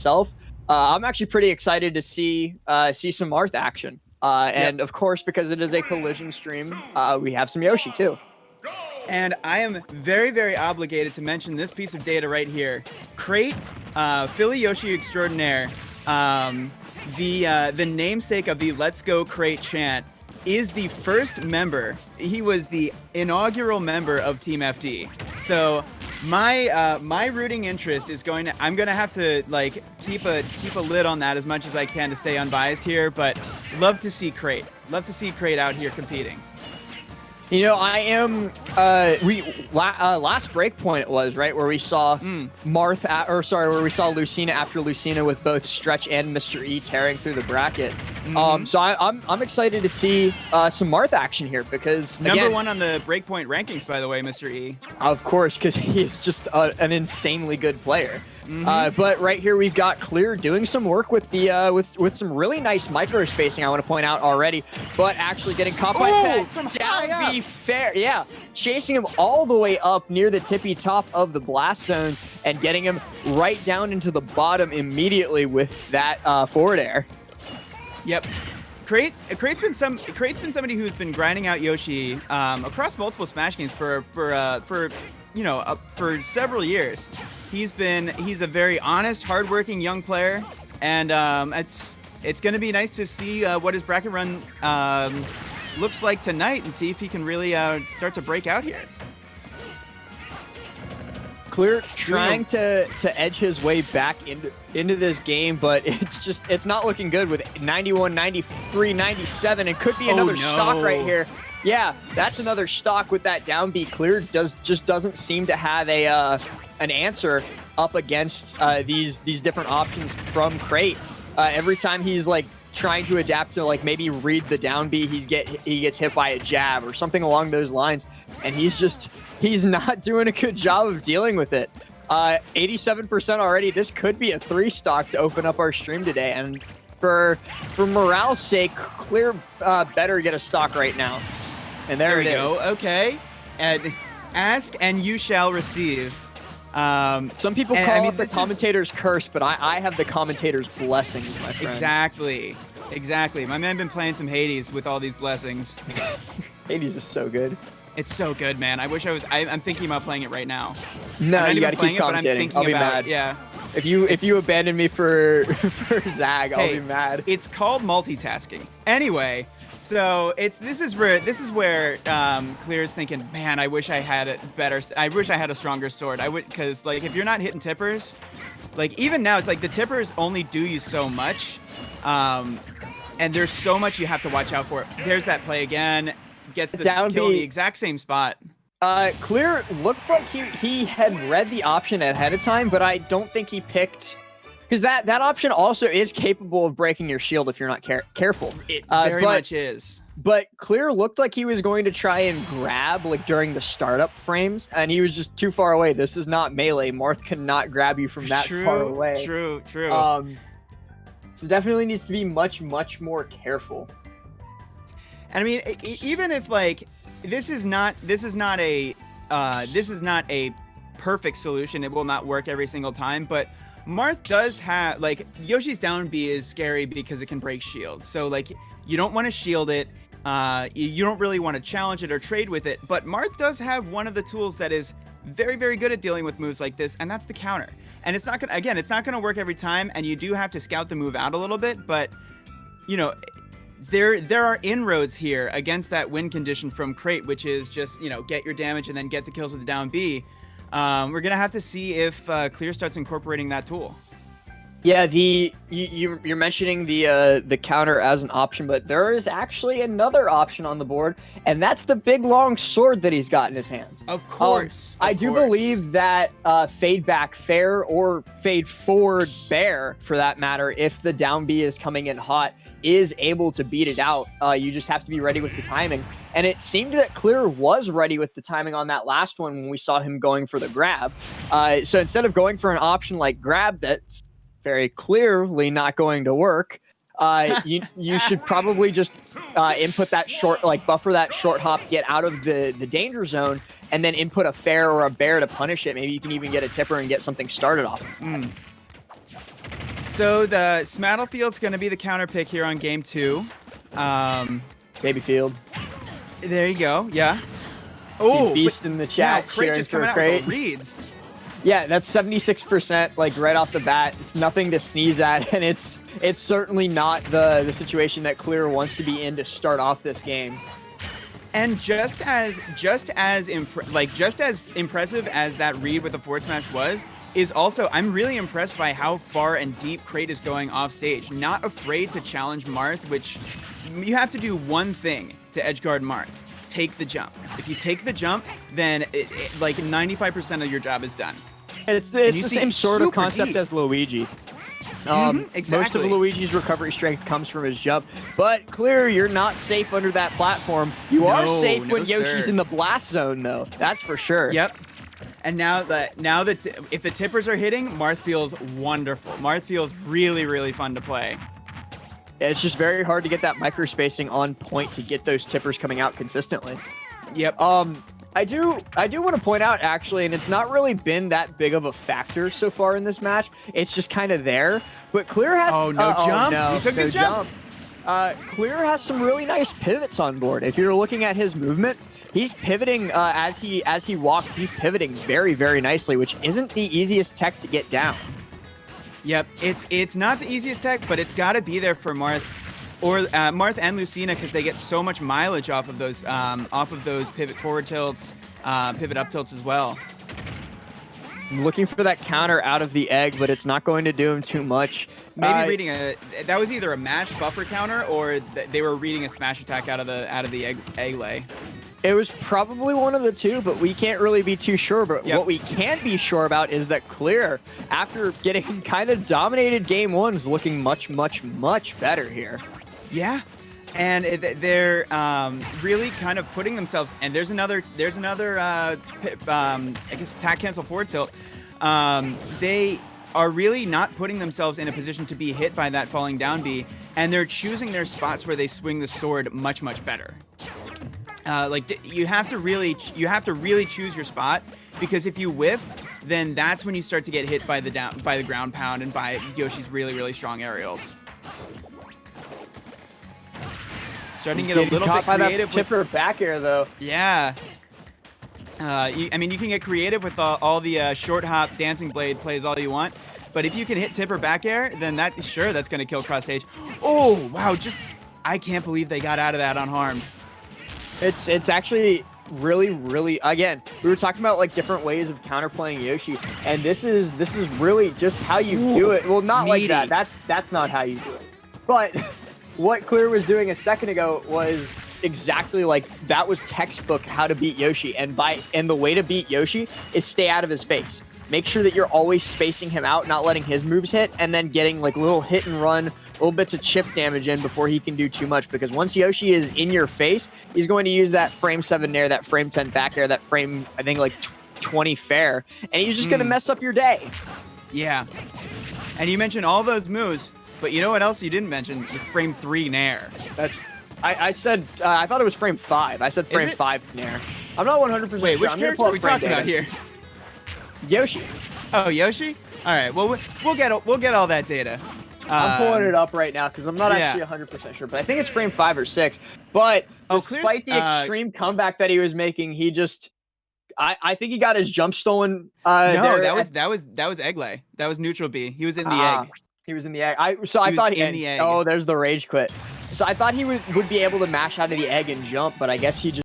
myself. I'm actually pretty excited to see some Marth action. And of course, because it is a collision stream, we have some Yoshi too. And I am very, very obligated to mention this piece of data right here. Kraite, Philly Yoshi Extraordinaire, the namesake of the Let's Go Kraite chant, is the first member. He was the inaugural member of Team FD. So my rooting interest is I'm gonna have to like keep a lid on that as much as I can to stay unbiased here. But love to see Kraite. Love to see Kraite out here competing. You know, I am. Last Breakpoint it was right where we saw where we saw Lucina after Lucina with both Stretch and Mr. E tearing through the bracket. So I'm excited to see some Marth action here because number one on the Breakpoint rankings, by the way, Mr. E. Of course, because he's just an insanely good player. But right here we've got Clear doing some work with the with some really nice micro spacing. I want to point out already, but actually getting caught by that from down B fair, chasing him all the way up near the tippy top of the blast zone and getting him right down into the bottom immediately with that forward air. Yep. Kraite's been somebody who's been grinding out Yoshi across multiple Smash games for several years. He's a very honest, hardworking young player, and it's going to be nice to see what his bracket run looks like tonight and see if he can really start to break out here. Clear trying to edge his way back into this game, but it's not looking good with 91, 93, 97, and could be another stock right here. Yeah, that's another stock with that down B. Clear just doesn't seem to have an answer up against these different options from Kraite. Every time he's like trying to adapt to like maybe read the down B, he gets hit by a jab or something along those lines, and he's not doing a good job of dealing with it. 87% already. This could be a 3 stock to open up our stream today, and for morale's sake, Clear better get a stock right now. And there we go. Okay. And ask and you shall receive. Some people call it the commentator's curse, but I have the commentator's blessings, my friend. Exactly. My man been playing some Hades with all these blessings. Hades is so good. It's so good, man. I wish I was. I'm thinking about playing it right now. No, you gotta keep commentating. I'll be mad. Yeah. If you abandon me for Zag, I'll be mad. It's called multitasking. Anyway, so this is where Clear's thinking, man, I wish I had a stronger sword. Because like if you're not hitting tippers, like even now it's like the tippers only do you so much, and there's so much you have to watch out for. There's that play again. Gets the kill in the exact same spot. Clear looked like he had read the option ahead of time, but I don't think he picked, because that option also is capable of breaking your shield if you're not careful. It very much is. But Clear looked like he was going to try and grab like during the startup frames, and he was just too far away. This is not melee. Marth cannot grab you from that far away. True. So definitely needs to be much more careful. And I mean, even if like this is not a perfect solution, it will not work every single time. But Marth does have like Yoshi's down B is scary because it can break shields. So like you don't want to shield it. You don't really want to challenge it or trade with it. But Marth does have one of the tools that is very, very good at dealing with moves like this, and that's the counter. And it's not gonna work every time, and you do have to scout the move out a little bit. But you know, there are inroads here against that win condition from Kraite, which is just, get your damage and then get the kills with the down B. We're going to have to see if Clear starts incorporating that tool. Yeah, you're mentioning the counter as an option, but there is actually another option on the board, and that's the big long sword that he's got in his hands. Of course. I do believe that fade back fair or fade forward bear, for that matter, if the down B is coming in hot, is able to beat it out. You just have to be ready with the timing. And it seemed that Clear was ready with the timing on that last one when we saw him going for the grab. So instead of going for an option like grab that's very clearly not going to work, you should probably just input that short, like buffer that short hop, get out of the danger zone, and then input a fair or a bear to punish it. Maybe you can even get a tipper and get something started off. So the Smattlefields going to be the counter pick here on game 2. Babyfield. There you go. Yeah. Oh, Beast in the chat. Kraite just coming out with the reads. Yeah, that's 76%, like right off the bat. It's nothing to sneeze at, and it's certainly not the situation that Clear wants to be in to start off this game. And just as impressive as that read with the forward smash was, is also I'm really impressed by how far and deep Kraite is going off stage. Not afraid to challenge Marth, which you have to do one thing to edgeguard Marth. Take the jump. If you take the jump, then like 95% of your job is done. And it's the same sort of concept as Luigi. Exactly. Most of Luigi's recovery strength comes from his jump, but Clear, you're not safe under that platform. You are safe when Yoshi's in the blast zone, though. That's for sure. Yep. And now that if the tippers are hitting, Marth feels wonderful. Marth feels really, really fun to play. It's just very hard to get that micro spacing on point to get those tippers coming out consistently. Yep. I do want to point out, actually, and it's not really been that big of a factor so far in this match. It's just kind of there. But Clear has... Oh, no jump? No, he took his jump. Clear has some really nice pivots on board. If you're looking at his movement, he's pivoting as he walks. He's pivoting very, very nicely, which isn't the easiest tech to get down. Yep, it's not the easiest tech, but it's got to be there for Marth. Or Marth and Lucina, because they get so much mileage off of those pivot forward tilts, pivot up tilts as well. I'm looking for that counter out of the egg, but it's not going to do him too much. Maybe reading that was either a mash buffer counter or they were reading a smash attack out of the egg lay. It was probably one of the two, but we can't really be too sure. But what we can be sure about is that Clear, after getting kind of dominated game 1, is looking much, much, much better here. Yeah, and they're really kind of putting themselves. And there's another I guess attack cancel forward tilt. They are really not putting themselves in a position to be hit by that falling down B, and they're choosing their spots where they swing the sword much, much better. Like you have to really choose your spot, because if you whiff, then that's when you start to get hit by the ground pound and by Yoshi's really, really strong aerials. Starting to get a little bit creative with tipper back air, though. Yeah. I mean, you can get creative with all the short hop dancing blade plays all you want, but if you can hit tipper back air, then that's going to kill cross stage. Oh wow! I can't believe they got out of that unharmed. It's actually really, really, again, we were talking about like different ways of counterplaying Yoshi, and this is really just how you do it. Well, not meaty. Like that. That's not how you do it. But what Clear was doing a second ago was exactly like that. Was textbook how to beat Yoshi, and the way to beat Yoshi is stay out of his face. Make sure that you're always spacing him out, not letting his moves hit, and then getting like little hit and run, little bits of chip damage in before he can do too much. Because once Yoshi is in your face, he's going to use that frame 7 nair, that frame 10 back air, that frame, I think like 20 fair, and he's just going to mess up your day. Yeah. And you mentioned all those moves, but you know what else you didn't mention? The frame 3 nair. I said, I thought it was frame 5. I said frame 5 nair. I'm not 100% sure. Wait, which character are we talking about here? Yoshi. Oh, Yoshi? All right. Well, we'll get all that data. I'm pulling it up right now because I'm not actually 100% sure, but I think it's frame 5 or 6. But despite the extreme comeback that he was making, he just, I think he got his jump stolen. No, that was egg lay. That was neutral B. He was in the egg. He was in the egg. I thought he in the egg. Oh, there's the rage quit. So I thought he would be able to mash out of the egg and jump, but I guess he just